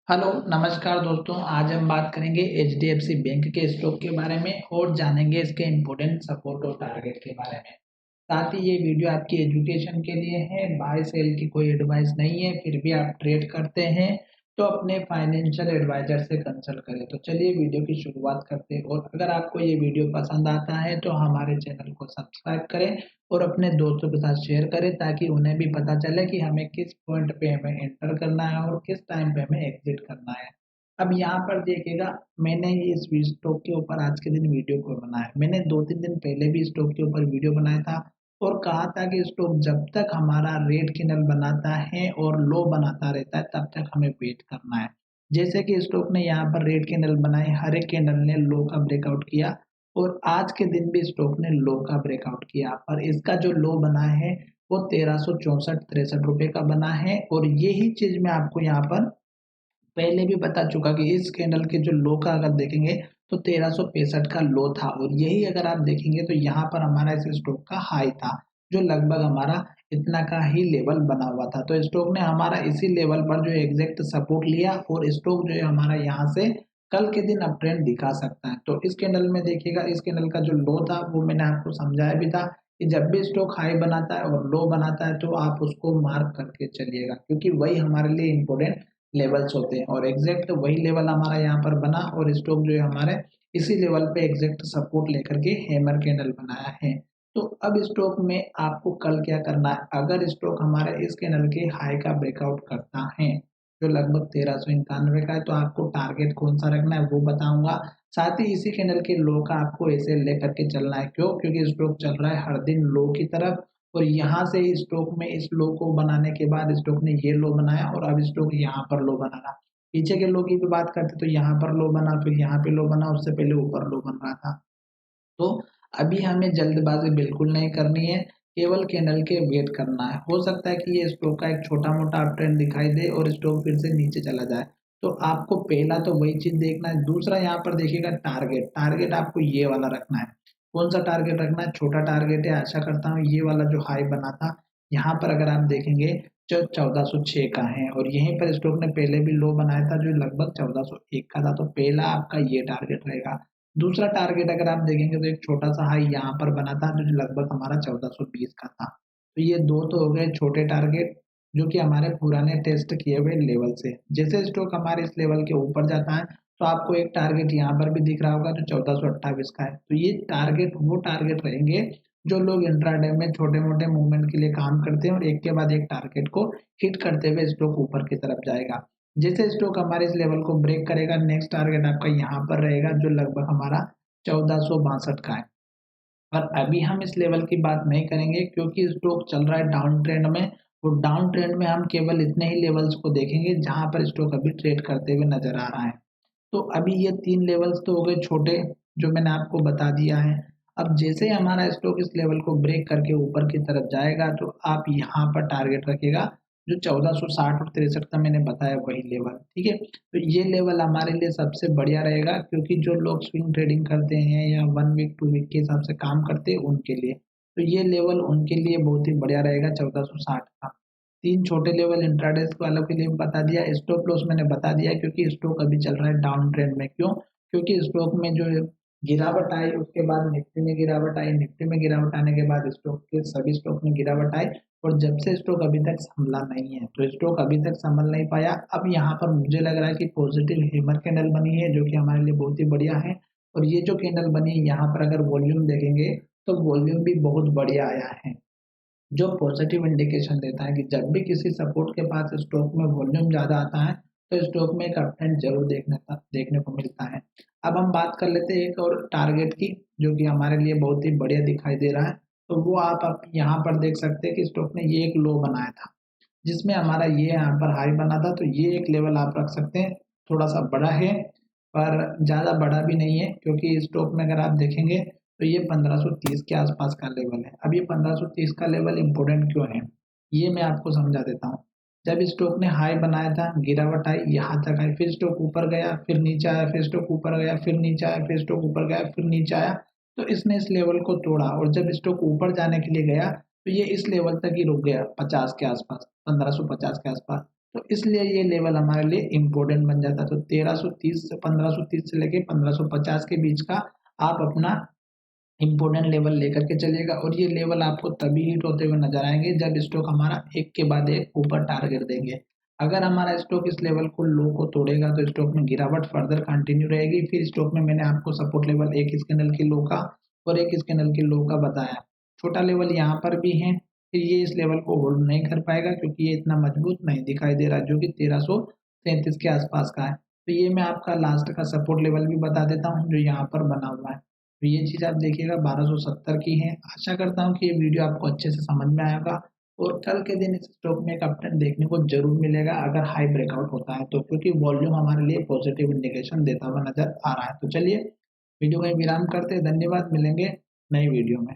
Hello, नमस्कार दोस्तों। आज हम बात करेंगे एचडीएफसी बैंक के स्टॉक के बारे में और जानेंगे इसके इम्पोर्टेंट सपोर्ट और टारगेट के बारे में। साथ ही ये वीडियो आपकी एजुकेशन के लिए है, बाय सेल की कोई एडवाइस नहीं है। फिर भी आप ट्रेड करते हैं तो अपने फाइनेंशियल एडवाइजर से कंसल्ट करें। तो चलिए वीडियो की शुरुआत करते हैं। और अगर आपको ये वीडियो पसंद आता है तो हमारे चैनल को सब्सक्राइब करें और अपने दोस्तों के साथ शेयर करें ताकि उन्हें भी पता चले कि हमें किस पॉइंट पे हमें एंटर करना है और किस टाइम पे हमें एग्जिट करना है। अब यहाँ पर देखिएगा, मैंने इस स्टॉक के ऊपर आज के दिन वीडियो को बनाया। मैंने 2-3 दिन पहले भी स्टॉक के ऊपर वीडियो बनाया था और कहा था कि स्टॉक जब तक हमारा रेड कैंडल बनाता है और लो बनाता रहता है तब तक हमें वेट करना है। जैसे कि स्टॉक ने यहाँ पर रेड कैंडल बनाए, हर एक कैंडल ने लो का ब्रेकआउट किया और आज के दिन भी स्टॉक ने लो का ब्रेकआउट किया। और इसका जो लो बना है वो 1364-63 रुपए का बना है। और यही चीज मैं आपको यहाँ पर पहले भी बता चुका कि इस कैंडल के जो लो का अगर देखेंगे तो 1365 का लो था और यही अगर आप देखेंगे तो यहाँ पर हमारा इस स्टॉक का हाई था जो लगभग हमारा इतना का ही लेवल बना हुआ था। तो स्टॉक ने हमारा इसी लेवल पर जो एग्जैक्ट सपोर्ट लिया और स्टॉक जो है हमारा यहाँ से कल के दिन अप ट्रेंड दिखा सकता है। तो इस कैंडल में देखिएगा, इस कैंडल का जो लो था वो मैंने आपको समझाया भी था कि जब भी स्टॉक हाई बनाता है और लो बनाता है तो आप उसको मार्क करके चलिएगा, क्योंकि वही हमारे लिए इम्पोर्टेंट लेवल्स होते हैं। और एग्जैक्ट वही लेवल हमारा यहाँ पर बना और स्टॉक जो है हमारे इसी लेवल पे एग्जैक्ट सपोर्ट लेकर के हैमर कैंडल बनाया है। तो अब स्टॉक में आपको कल क्या करना है, अगर स्टॉक हमारे इस कैंडल के हाई का ब्रेकआउट करता है जो लगभग 1391 का है तो आपको टारगेट कौन सा रखना है वो बताऊंगा। साथ ही इसी कैंडल के लो का आपको ऐसे लेकर के चलना है। क्यों? क्योंकि स्टॉक चल रहा है हर दिन लो की तरफ और यहाँ से ही स्टॉक में इस लो को बनाने के बाद स्टॉक ने ये लो बनाया और अब स्टॉक यहाँ पर लो बना रहा। पीछे के लो की भी बात करते तो यहाँ पर लो बना, फिर यहाँ पे लो बना, उससे पहले ऊपर लो बन रहा था। तो अभी हमें जल्दबाजी बिल्कुल नहीं करनी है, केवल कैंडल के वेट करना है। हो सकता है कि ये स्टॉक का एक छोटा-मोटा अप ट्रेंड दिखाई दे और स्टॉक फिर से नीचे चला जाए। तो आपको पहला तो वही चीज़ देखना है। दूसरा यहाँ पर देखिएगा टारगेट, टारगेट आपको ये वाला रखना है। कौन-सा टारगेट रखना है? छोटा टारगेट है, आशा करता हूँ ये वाला जो हाई बना था, यहाँ पर अगर आप देखेंगे जो 1406 का है और यहीं पर स्टॉक ने पहले भी लो बनाया था जो लगभग 1401 का था। तो पहला आपका ये टारगेट रहेगा। दूसरा टारगेट अगर आप देखेंगे तो एक छोटा-सा हाई यहाँ पर बना था जो लगभग हमारा 1420 का था। तो ये 2 तो हो गए छोटे टारगेट जो कि हमारे पुराने टेस्ट किए हुए लेवल से। जैसे स्टॉक हमारे इस लेवल के ऊपर जाता है तो आपको एक टारगेट यहाँ पर भी दिख रहा होगा जो 1428 का है। तो ये टारगेट वो टारगेट रहेंगे जो लोग इंट्राडे में छोटे-मोटे मूवमेंट के लिए काम करते हैं और एक के बाद एक टारगेट को हिट करते हुए स्टॉक ऊपर की तरफ जाएगा। जैसे स्टॉक हमारे इस लेवल को ब्रेक करेगा, नेक्स्ट टारगेट आपका यहाँ पर रहेगा जो लगभग हमारा 1462 का है। और अभी हम इस लेवल की बात नहीं करेंगे क्योंकि स्टॉक चल रहा है डाउन ट्रेंड में और डाउन ट्रेंड में हम केवल इतने ही लेवल्स को देखेंगे जहाँ पर स्टॉक अभी ट्रेड करते हुए नजर आ रहा है। तो अभी ये 3 लेवल्स तो हो गए छोटे जो मैंने आपको बता दिया है। अब जैसे ही हमारा स्टॉक इस लेवल को ब्रेक करके ऊपर की तरफ जाएगा तो आप यहाँ पर टारगेट रखिएगा जो 1460 और 63 का मैंने बताया वही लेवल, ठीक है? तो ये लेवल हमारे लिए सबसे बढ़िया रहेगा क्योंकि जो लोग स्विंग ट्रेडिंग करते हैं या 1 वीक 2 वीक के हिसाब से काम करते हैं उनके लिए। तो ये लेवल उनके लिए बहुत ही बढ़िया रहेगा 1460 का। 3 छोटे लेवल इंट्राडे वालों के लिए बता दिया, स्टॉप लॉस मैंने बता दिया क्योंकि स्टॉक अभी चल रहा है डाउन ट्रेंड में। क्यों? क्योंकि स्टॉक में जो गिरावट आई उसके बाद निफ्टी में गिरावट आई, निफ्टी में गिरावट आने के बाद स्टॉक के सभी स्टॉक में गिरावट आई और जब से स्टॉक अभी तक संभला नहीं है, तो स्टॉक अभी तक संभल नहीं पाया। अब यहाँ पर मुझे लग रहा है कि पॉजिटिव हैमर कैंडल बनी है जो कि हमारे लिए बहुत ही बढ़िया है। और ये जो कैंडल बनी है यहाँ पर अगर वॉल्यूम देखेंगे तो वॉल्यूम भी बहुत बढ़िया आया है जो पॉजिटिव इंडिकेशन देता है कि जब भी किसी सपोर्ट के पास स्टॉक में वॉल्यूम ज़्यादा आता है तो स्टॉक में एक अपट्रेंड जरूर देखने को मिलता है। अब हम बात कर लेते हैं एक और टारगेट की जो कि हमारे लिए बहुत ही बढ़िया दिखाई दे रहा है। तो वो आप यहाँ पर देख सकते हैं कि स्टॉक ने ये एक लो बनाया था जिसमें हमारा ये यहाँ पर हाई बना था। तो ये एक लेवल आप रख सकते हैं, थोड़ा सा बड़ा है पर ज़्यादा बड़ा भी नहीं है क्योंकि स्टॉक में अगर आप देखेंगे तो ये 1530 के आसपास का लेवल है। अब ये 1530 का लेवल इम्पोर्टेंट क्यों है ये मैं आपको समझा देता हूँ। जब स्टॉक ने हाई बनाया था, गिरावट आई, यहाँ तक आई, फिर स्टॉक ऊपर गया, फिर नीचे आया, फिर स्टॉक ऊपर गया, फिर नीचे आया, फिर स्टॉक ऊपर गया, फिर नीचे आया। तो इसने इस लेवल को तोड़ा और जब स्टॉक ऊपर जाने के लिए गया तो ये इस लेवल तक ही रुक गया 50 के आसपास, 1550 के आसपास। तो इसलिए ये लेवल हमारे लिए इम्पोर्टेंट बन जाता है। तो 1330 से 1530 से लेके 1550 के बीच का आप अपना इम्पोर्टेंट लेवल लेकर के चलिएगा, और ये लेवल आपको तभी हिट होते हुए नजर आएंगे जब स्टॉक हमारा एक के बाद एक ऊपर टारगेट देंगे। अगर हमारा स्टॉक इस लेवल को लो को तोड़ेगा तो स्टॉक में गिरावट फर्दर कंटिन्यू रहेगी। फिर स्टॉक में मैंने आपको सपोर्ट लेवल एक इस कैंडल की लो का और एक इस कैंडल की लो का बताया, छोटा लेवल यहाँ पर भी है। फिर ये इस लेवल को होल्ड नहीं कर पाएगा क्योंकि ये इतना मजबूत नहीं दिखाई दे रहा, जो कि 1333 के आसपास का है। तो ये मैं आपका लास्ट का सपोर्ट लेवल भी बता देता हूँ जो यहाँ पर बना हुआ है। तो ये चीज़ आप देखिएगा 1270 की है। आशा करता हूँ कि ये वीडियो आपको अच्छे से समझ में आएगा, और कल के दिन इस स्टॉक में एक अपट्रेंड देखने को जरूर मिलेगा अगर हाई ब्रेकआउट होता है तो, क्योंकि वॉल्यूम हमारे लिए पॉजिटिव इंडिकेशन देता हुआ नजर आ रहा है। तो चलिए वीडियो का विराम करते हैं। धन्यवाद, मिलेंगे नई वीडियो में।